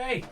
Okay.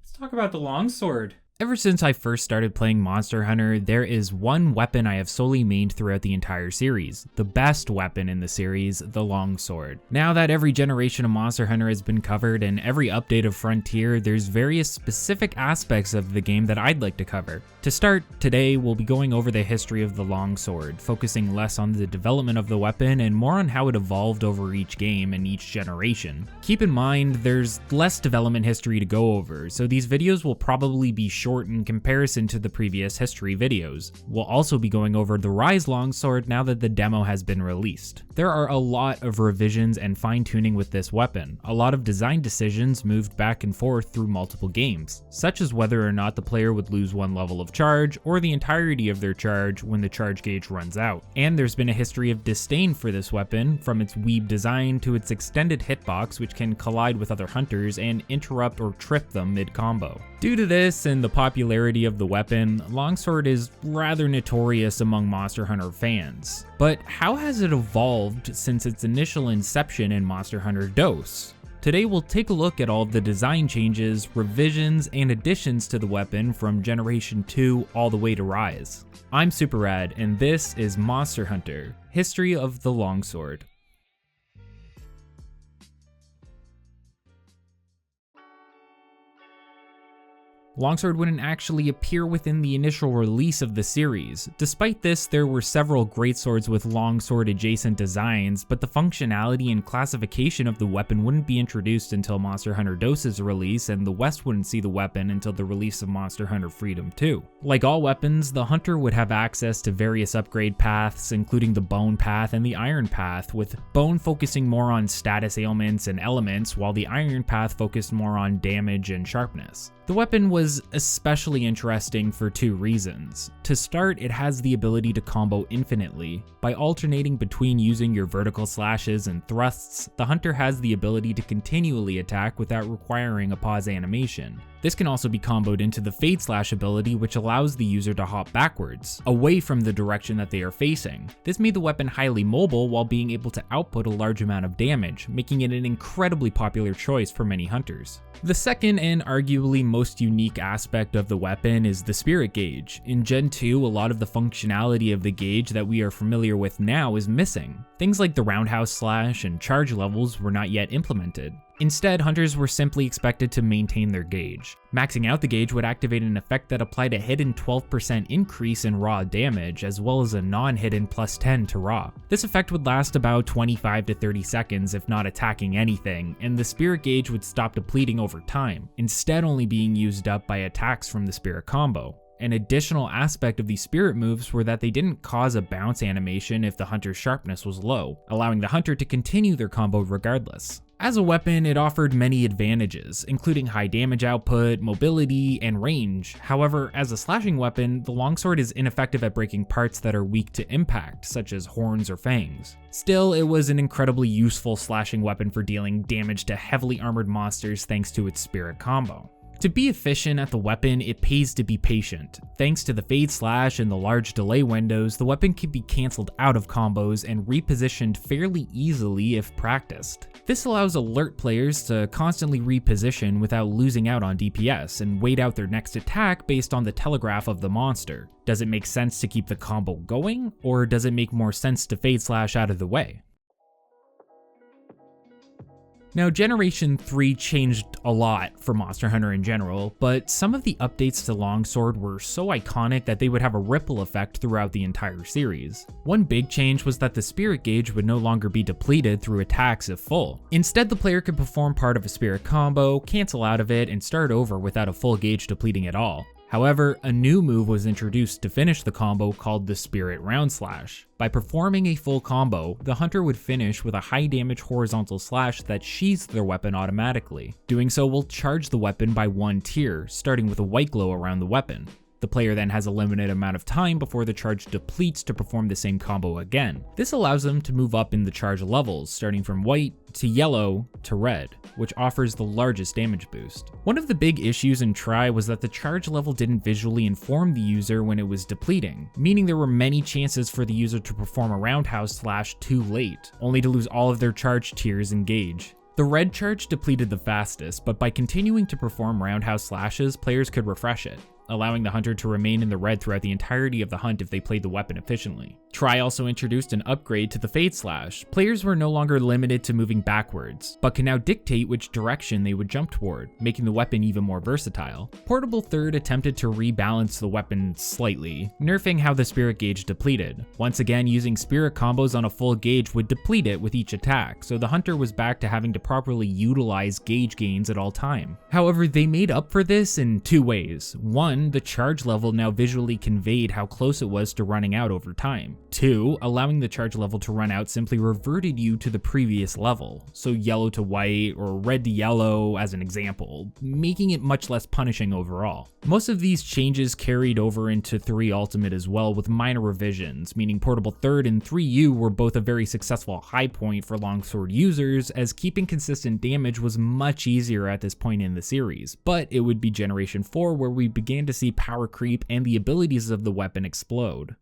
Let's talk about the longsword. Ever since I first started playing Monster Hunter, there is one weapon I have solely mained throughout the entire series, the best weapon in the series, the longsword. Now that every generation of Monster Hunter has been covered and every update of Frontier, there's various specific aspects of the game that I'd like to cover. To start, today we'll be going over the history of the longsword, focusing less on the development of the weapon and more on how it evolved over each game and each generation. Keep in mind, there's less development history to go over, so these videos will probably be short in comparison to the previous history videos. We'll also be going over the Rise longsword now that the demo has been released. There are a lot of revisions and fine-tuning with this weapon. A lot of design decisions moved back and forth through multiple games, such as whether or not the player would lose one level of charge or the entirety of their charge when the charge gauge runs out. And there's been a history of disdain for this weapon, from its weeb design to its extended hitbox, which can collide with other hunters and interrupt or trip them mid-combo. Due to this and the popularity of the weapon, longsword is rather notorious among Monster Hunter fans. But how has it evolved since its initial inception in Monster Hunter Dayz? Today we'll take a look at all of the design changes, revisions, and additions to the weapon from Generation 2 all the way to Rise. I'm SuperRad, and this is Monster Hunter, History of the Longsword. Longsword wouldn't actually appear within the initial release of the series. Despite this, there were several greatswords with longsword adjacent designs, but the functionality and classification of the weapon wouldn't be introduced until Monster Hunter Dayz's release, and the West wouldn't see the weapon until the release of Monster Hunter Freedom 2. Like all weapons, the hunter would have access to various upgrade paths, including the bone path and the iron path, with bone focusing more on status ailments and elements, while the iron path focused more on damage and sharpness. The weapon was especially interesting for two reasons. To start, it has the ability to combo infinitely. By alternating between using your vertical slashes and thrusts, the hunter has the ability to continually attack without requiring a pause animation. This can also be comboed into the Fade Slash ability, which allows the user to hop backwards, away from the direction that they are facing. This made the weapon highly mobile while being able to output a large amount of damage, making it an incredibly popular choice for many hunters. The second and arguably most unique aspect of the weapon is the spirit gauge. In Gen 2, a lot of the functionality of the gauge that we are familiar with now is missing. Things like the roundhouse slash and charge levels were not yet implemented. Instead, hunters were simply expected to maintain their gauge. Maxing out the gauge would activate an effect that applied a hidden 12% increase in raw damage, as well as a non-hidden plus 10 to raw. This effect would last about 25 to 30 seconds if not attacking anything, and the spirit gauge would stop depleting over time, instead only being used up by attacks from the spirit combo. An additional aspect of these spirit moves were that they didn't cause a bounce animation if the hunter's sharpness was low, allowing the hunter to continue their combo regardless. As a weapon, it offered many advantages, including high damage output, mobility, and range. However, as a slashing weapon, the longsword is ineffective at breaking parts that are weak to impact, such as horns or fangs. Still, it was an incredibly useful slashing weapon for dealing damage to heavily armored monsters thanks to its spirit combo. To be efficient at the weapon, it pays to be patient. Thanks to the Fade Slash and the large delay windows, the weapon can be cancelled out of combos and repositioned fairly easily if practiced. This allows alert players to constantly reposition without losing out on DPS and wait out their next attack based on the telegraph of the monster. Does it make sense to keep the combo going, or does it make more sense to Fade Slash out of the way? Now, Generation 3 changed a lot for Monster Hunter in general, but some of the updates to Longsword were so iconic that they would have a ripple effect throughout the entire series. One big change was that the spirit gauge would no longer be depleted through attacks if full. Instead, the player could perform part of a spirit combo, cancel out of it, and start over without a full gauge depleting at all. However, a new move was introduced to finish the combo called the Spirit Round Slash. By performing a full combo, the hunter would finish with a high damage horizontal slash that sheathes their weapon automatically. Doing so will charge the weapon by one tier, starting with a white glow around the weapon. The player then has a limited amount of time before the charge depletes to perform the same combo again. This allows them to move up in the charge levels, starting from white to yellow to red, which offers the largest damage boost. One of the big issues in Tri was that the charge level didn't visually inform the user when it was depleting, meaning there were many chances for the user to perform a roundhouse slash too late, only to lose all of their charge tiers and gauge. The red charge depleted the fastest, but by continuing to perform roundhouse slashes, players could refresh it, allowing the hunter to remain in the red throughout the entirety of the hunt if they played the weapon efficiently. Tri also introduced an upgrade to the Fade Slash. Players were no longer limited to moving backwards, but can now dictate which direction they would jump toward, making the weapon even more versatile. Portable Third attempted to rebalance the weapon slightly, nerfing how the spirit gauge depleted. Once again, using spirit combos on a full gauge would deplete it with each attack, so the hunter was back to having to properly utilize gauge gains at all time. However, they made up for this in two ways. One, the charge level now visually conveyed how close it was to running out over time. Two, allowing the charge level to run out simply reverted you to the previous level, so yellow to white or red to yellow as an example, making it much less punishing overall. Most of these changes carried over into 3 Ultimate as well, with minor revisions, meaning Portable Third and 3U were both a very successful high point for longsword users, as keeping consistent damage was much easier at this point in the series, but it would be Generation 4 where we began to see power creep and the abilities of the weapon explode.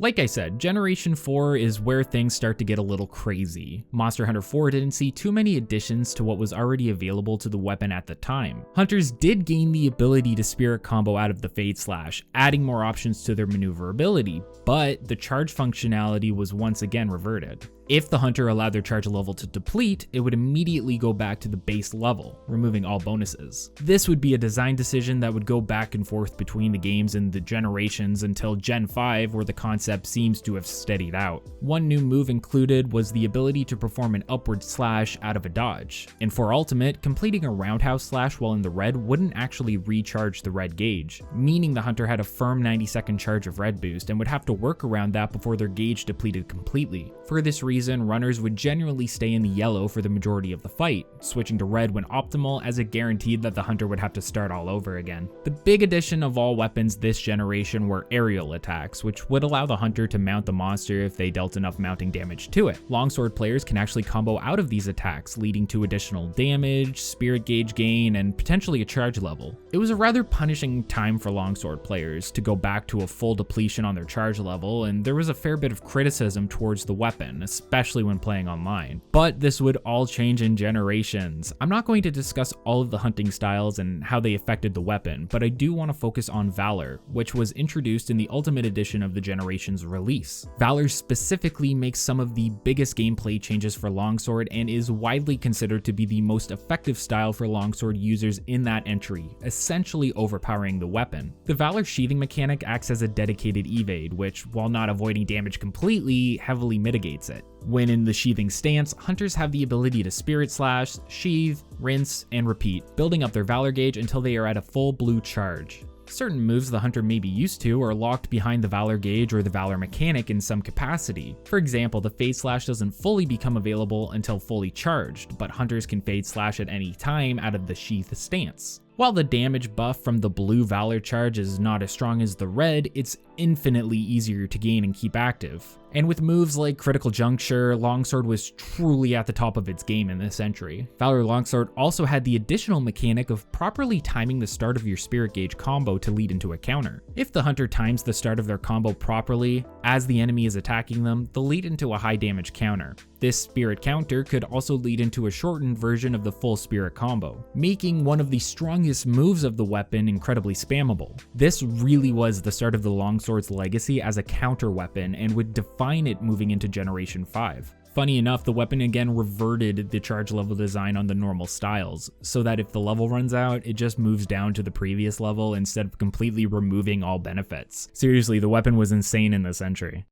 Like I said, Generation 4 is where things start to get a little crazy. Monster Hunter 4 didn't see too many additions to what was already available to the weapon at the time. Hunters did gain the ability to spirit combo out of the Fade Slash, adding more options to their maneuverability, but the charge functionality was once again reverted. If the hunter allowed their charge level to deplete, it would immediately go back to the base level, removing all bonuses. This would be a design decision that would go back and forth between the games and the generations until Gen 5, where the concept seems to have steadied out. One new move included was the ability to perform an upward slash out of a dodge. In 4 Ultimate, completing a roundhouse slash while in the red wouldn't actually recharge the red gauge, meaning the hunter had a firm 90-second charge of red boost and would have to work around that before their gauge depleted completely. For this reason, runners would generally stay in the yellow for the majority of the fight, switching to red when optimal, as it guaranteed that the hunter would have to start all over again. The big addition of all weapons this generation were aerial attacks, which would allow the hunter to mount the monster if they dealt enough mounting damage to it. Longsword players can actually combo out of these attacks, leading to additional damage, spirit gauge gain, and potentially a charge level. It was a rather punishing time for longsword players to go back to a full depletion on their charge level, and there was a fair bit of criticism towards the weapon, especially when playing online. But this would all change in Generations. I'm not going to discuss all of the hunting styles and how they affected the weapon, but I do want to focus on Valor, which was introduced in the Ultimate Edition of the Generations release. Valor specifically makes some of the biggest gameplay changes for Longsword and is widely considered to be the most effective style for Longsword users in that entry, essentially overpowering the weapon. The Valor sheathing mechanic acts as a dedicated evade, which, while not avoiding damage completely, heavily mitigates it. When in the sheathing stance, hunters have the ability to spirit slash, sheathe, rinse, and repeat, building up their Valor gauge until they are at a full blue charge. Certain moves the hunter may be used to are locked behind the Valor gauge or the Valor mechanic in some capacity. For example, the Fade Slash doesn't fully become available until fully charged, but hunters can Fade Slash at any time out of the sheath stance. While the damage buff from the blue Valor charge is not as strong as the red, it's infinitely easier to gain and keep active. And with moves like Critical Juncture, Longsword was truly at the top of its game in this entry. Valor Longsword also had the additional mechanic of properly timing the start of your Spirit Gauge combo to lead into a counter. If the hunter times the start of their combo properly, as the enemy is attacking them, they'll lead into a high damage counter. This Spirit counter could also lead into a shortened version of the full Spirit combo, making one of the strongest moves of the weapon incredibly spammable. This really was the start of the Longsword's legacy as a counter weapon and would define it moving into Generation 5. Funny enough, the weapon again reverted the charge level design on the normal styles, so that if the level runs out, it just moves down to the previous level instead of completely removing all benefits. Seriously, the weapon was insane in this entry.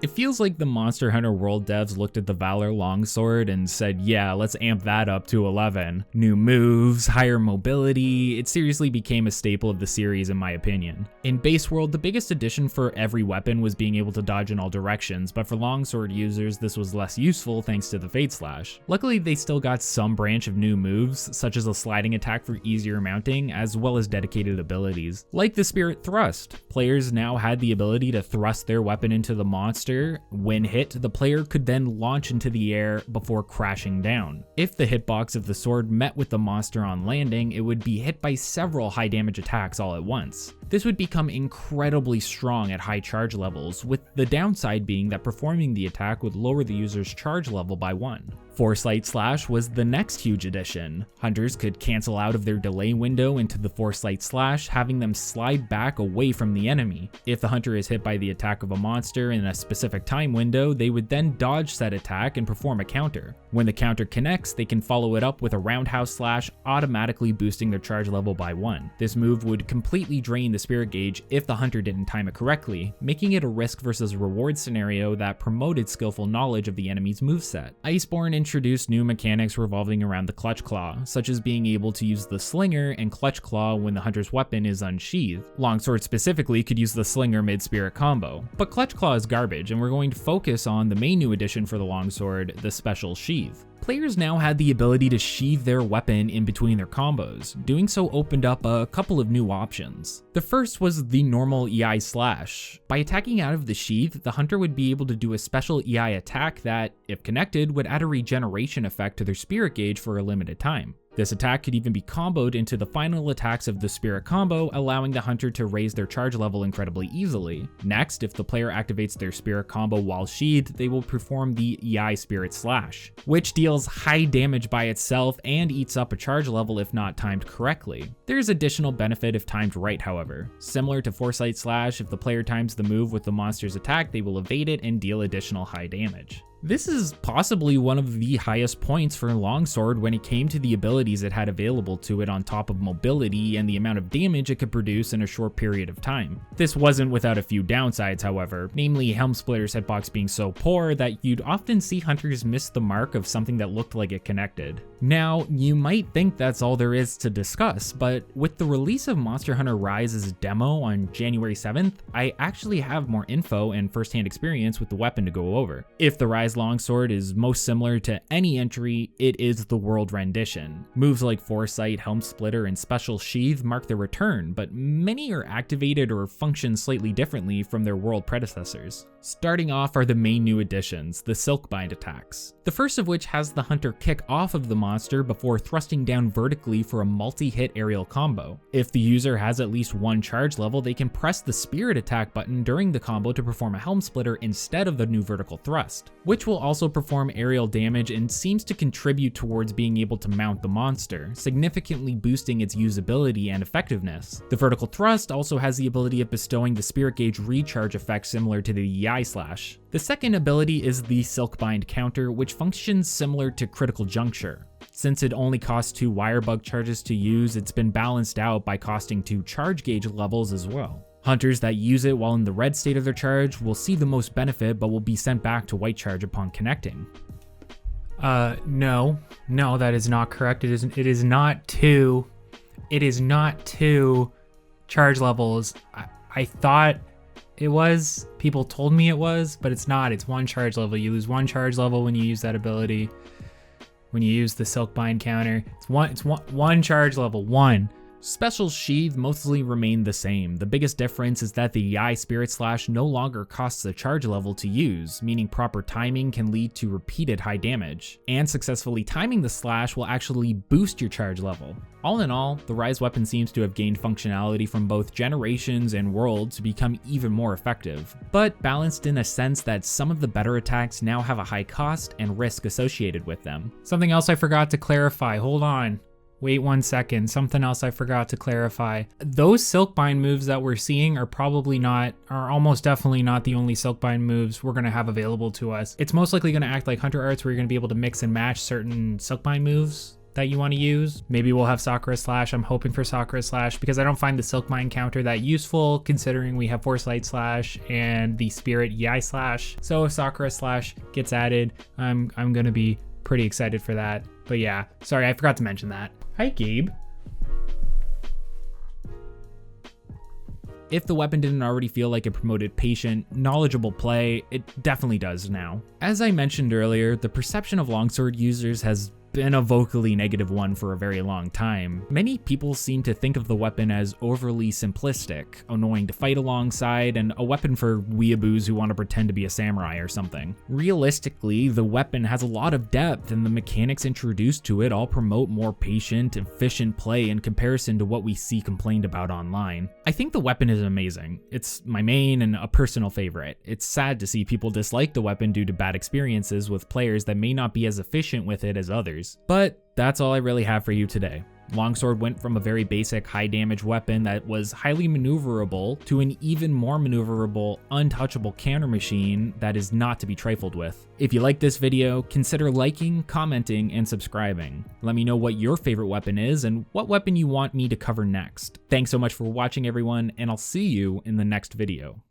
It feels like the Monster Hunter World devs looked at the Valor Longsword and said, yeah, let's amp that up to 11. New moves, higher mobility, it seriously became a staple of the series in my opinion. In Base World, the biggest addition for every weapon was being able to dodge in all directions, but for Longsword users, this was less useful thanks to the Fade Slash. Luckily, they still got some branch of new moves, such as a sliding attack for easier mounting, as well as dedicated abilities. Like the Spirit Thrust, players now had the ability to thrust their weapon into the monster. When hit, the player could then launch into the air before crashing down. If the hitbox of the sword met with the monster on landing, it would be hit by several high damage attacks all at once. This would become incredibly strong at high charge levels, with the downside being that performing the attack would lower the user's charge level by 1. Foresight Slash was the next huge addition. Hunters could cancel out of their delay window into the Foresight Slash, having them slide back away from the enemy. If the hunter is hit by the attack of a monster in a specific time window, they would then dodge said attack and perform a counter. When the counter connects, they can follow it up with a Roundhouse Slash, automatically boosting their charge level by 1. This move would completely drain the spirit gauge if the hunter didn't time it correctly, making it a risk versus reward scenario that promoted skillful knowledge of the enemy's moveset. Iceborne introduced new mechanics revolving around the Clutch Claw, such as being able to use the Slinger and Clutch Claw when the hunter's weapon is unsheathed. Longsword specifically could use the Slinger mid-spirit combo, but Clutch Claw is garbage, and we're going to focus on the main new addition for the Longsword, the Special Sheath. Players now had the ability to sheathe their weapon in between their combos. Doing so opened up a couple of new options. The first was the normal EI Slash. By attacking out of the sheath, the hunter would be able to do a special EI attack that, if connected, would add a regeneration effect to their spirit gauge for a limited time. This attack could even be comboed into the final attacks of the Spirit combo, allowing the hunter to raise their charge level incredibly easily. Next, if the player activates their Spirit combo while sheathed, they will perform the EI Spirit Slash, which deals high damage by itself and eats up a charge level if not timed correctly. There's additional benefit if timed right, however. Similar to Foresight Slash, if the player times the move with the monster's attack, they will evade it and deal additional high damage. This is possibly one of the highest points for Longsword when it came to the abilities it had available to it on top of mobility and the amount of damage it could produce in a short period of time. This wasn't without a few downsides, however, namely Helm Splitter's hitbox being so poor that you'd often see hunters miss the mark of something that looked like it connected. Now, you might think that's all there is to discuss, but with the release of Monster Hunter Rise's demo on January 7th, I actually have more info and first-hand experience with the weapon to go over. If the Rise Longsword is most similar to any entry, it is the world rendition. Moves like Foresight, Helm Splitter, and Special Sheath mark their return, but many are activated or function slightly differently from their world predecessors. Starting off are the main new additions, the Silkbind attacks. The first of which has the hunter kick off of the monster before thrusting down vertically for a multi-hit aerial combo. If the user has at least one charge level, they can press the Spirit attack button during the combo to perform a Helm Splitter instead of the new vertical thrust, which will also perform aerial damage and seems to contribute towards being able to mount the monster, significantly boosting its usability and effectiveness. The vertical thrust also has the ability of bestowing the spirit gauge recharge effect similar to the EI Slash. The second ability is the Silkbind counter, which functions similar to Critical Juncture. Since it only costs 2 wire bug charges to use, it's been balanced out by costing 2 charge gauge levels as well. Hunters that use it while in the red state of their charge will see the most benefit but will be sent back to white charge upon connecting. No, that is not correct. It is not 2 charge levels. I thought it was, people told me it was, but it's not. It's 1 charge level. You lose 1 charge level when you use that ability. When you use the Silkbind counter, it's one charge level, 1. Special Sheath mostly remain the same. The biggest difference is that the EI Spirit Slash no longer costs a charge level to use, meaning proper timing can lead to repeated high damage, and successfully timing the slash will actually boost your charge level. All in all, the Rise weapon seems to have gained functionality from both generations and worlds to become even more effective, but balanced in a sense that some of the better attacks now have a high cost and risk associated with them. Something else I forgot to clarify, hold on. Wait 1 second, something else I forgot to clarify. Those Silkbind moves that we're seeing are almost definitely not the only Silkbind moves we're gonna have available to us. It's most likely gonna act like Hunter Arts where you're gonna be able to mix and match certain Silkbind moves that you want to use. Maybe we'll have Sakura Slash. I'm hoping for Sakura Slash because I don't find the Silk Mine counter that useful considering we have Foresight Slash and the Spirit Yai Slash. So if Sakura Slash gets added, I'm gonna be pretty excited for that. But yeah, sorry, I forgot to mention that. Hi, Gabe. If the weapon didn't already feel like it promoted patient, knowledgeable play, it definitely does now. As I mentioned earlier, the perception of longsword users has been a vocally negative one for a very long time. Many people seem to think of the weapon as overly simplistic, annoying to fight alongside, and a weapon for weeaboos who want to pretend to be a samurai or something. Realistically, the weapon has a lot of depth, and the mechanics introduced to it all promote more patient, efficient play in comparison to what we see complained about online. I think the weapon is amazing. It's my main and a personal favorite. It's sad to see people dislike the weapon due to bad experiences with players that may not be as efficient with it as others. But that's all I really have for you today. Longsword went from a very basic high damage weapon that was highly maneuverable to an even more maneuverable, untouchable counter machine that is not to be trifled with. If you like this video, consider liking, commenting, and subscribing. Let me know what your favorite weapon is and what weapon you want me to cover next. Thanks so much for watching, everyone, and I'll see you in the next video.